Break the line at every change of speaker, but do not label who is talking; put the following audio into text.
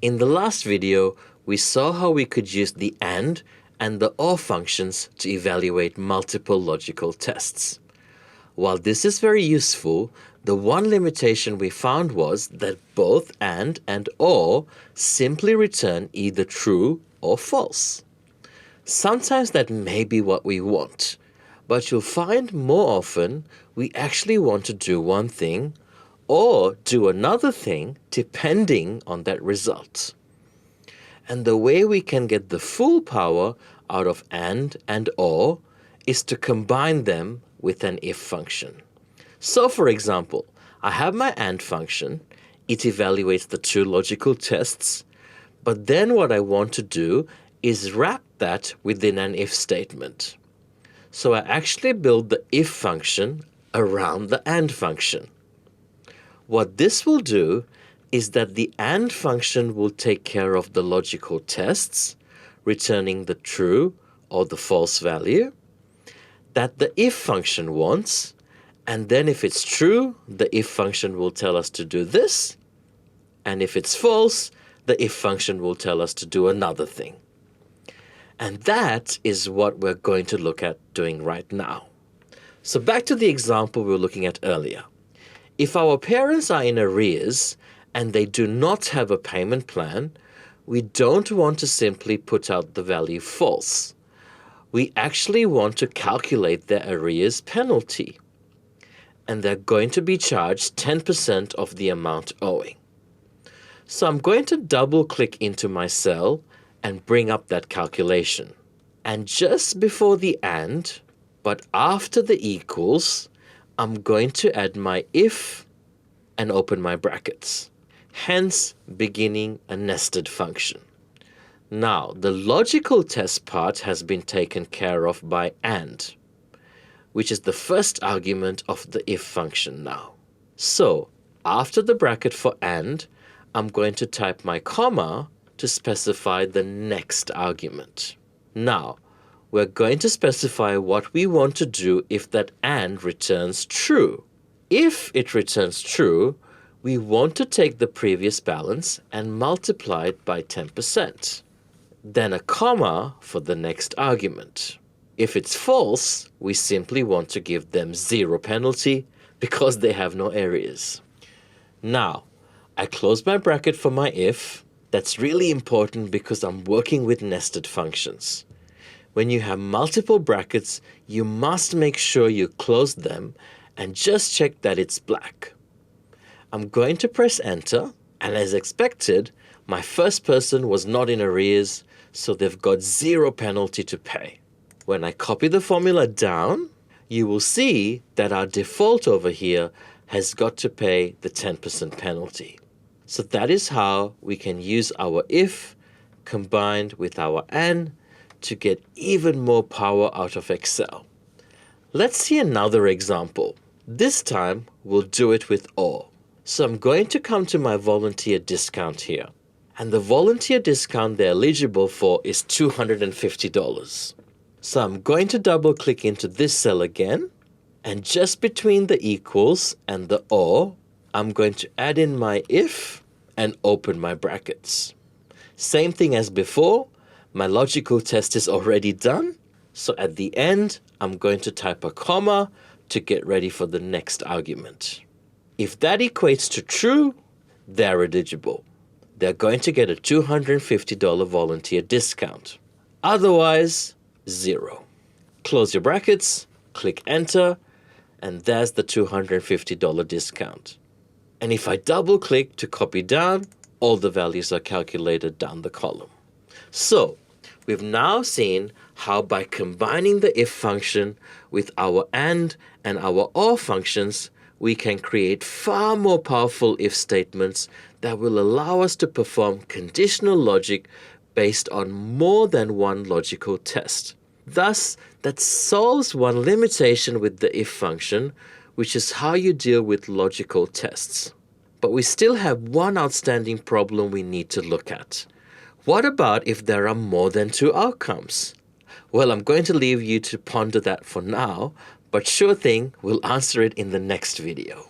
In the last video, we saw how we could use the AND and the OR functions to evaluate multiple logical tests. While this is very useful, the one limitation we found was that both AND and OR simply return either true or false. Sometimes that may be what we want, but you'll find more often we actually want to do one thing or do another thing depending on that result. And the way we can get the full power out of AND and OR is to combine them with an if function. So for example, I have my AND function, it evaluates the two logical tests, but then what I want to do is wrap that within an if statement. So I actually build the if function around the AND function. What this will do is that the AND function will take care of the logical tests, returning the true or the false value that the if function wants, and then if it's true, the if function will tell us to do this, and if it's false, the if function will tell us to do another thing. And that is what we're going to look at doing right now. So back to the example we were looking at earlier. If our parents are in arrears and they do not have a payment plan, we don't want to simply put out the value false. We actually want to calculate their arrears penalty. And they're going to be charged 10% of the amount owing. So I'm going to double click into my cell and bring up that calculation. And just before the AND, but after the equals, I'm going to add my if and open my brackets, hence beginning a nested function. Now, the logical test part has been taken care of by AND, which is the first argument of the if function now. So, after the bracket for AND, I'm going to type my comma to specify the next argument. Now, we're going to specify what we want to do if that AND returns true. If it returns true, we want to take the previous balance and multiply it by 10%. Then a comma for the next argument. If it's false, we simply want to give them 0 penalty because they have no arrears. Now, I close my bracket for my if. That's really important because I'm working with nested functions. When you have multiple brackets, you must make sure you close them and just check that it's black. I'm going to press enter, and as expected, my first person was not in arrears, so they've got 0 penalty to pay. When I copy the formula down, you will see that our default over here has got to pay the 10% penalty. So that is how we can use our if combined with our AND to get even more power out of Excel. Let's see another example. This time we'll do it with OR. So I'm going to come to my volunteer discount here. And the volunteer discount they're eligible for is $250. So I'm going to double click into this cell again. And just between the equals and the OR, I'm going to add in my if and open my brackets. Same thing as before, my logical test is already done. So at the end, I'm going to type a comma to get ready for the next argument. If that equates to true, they're eligible. They're going to get a $250 volunteer discount. Otherwise, 0. Close your brackets, click enter, and there's the $250 discount. And if I double click to copy down, all the values are calculated down the column. So, we've now seen how by combining the if function with our AND and our OR functions, we can create far more powerful if statements that will allow us to perform conditional logic based on more than one logical test. Thus, that solves one limitation with the if function, which is how you deal with logical tests. But we still have one outstanding problem we need to look at. What about if there are more than 2 outcomes? Well, I'm going to leave you to ponder that for now, but sure thing, we'll answer it in the next video.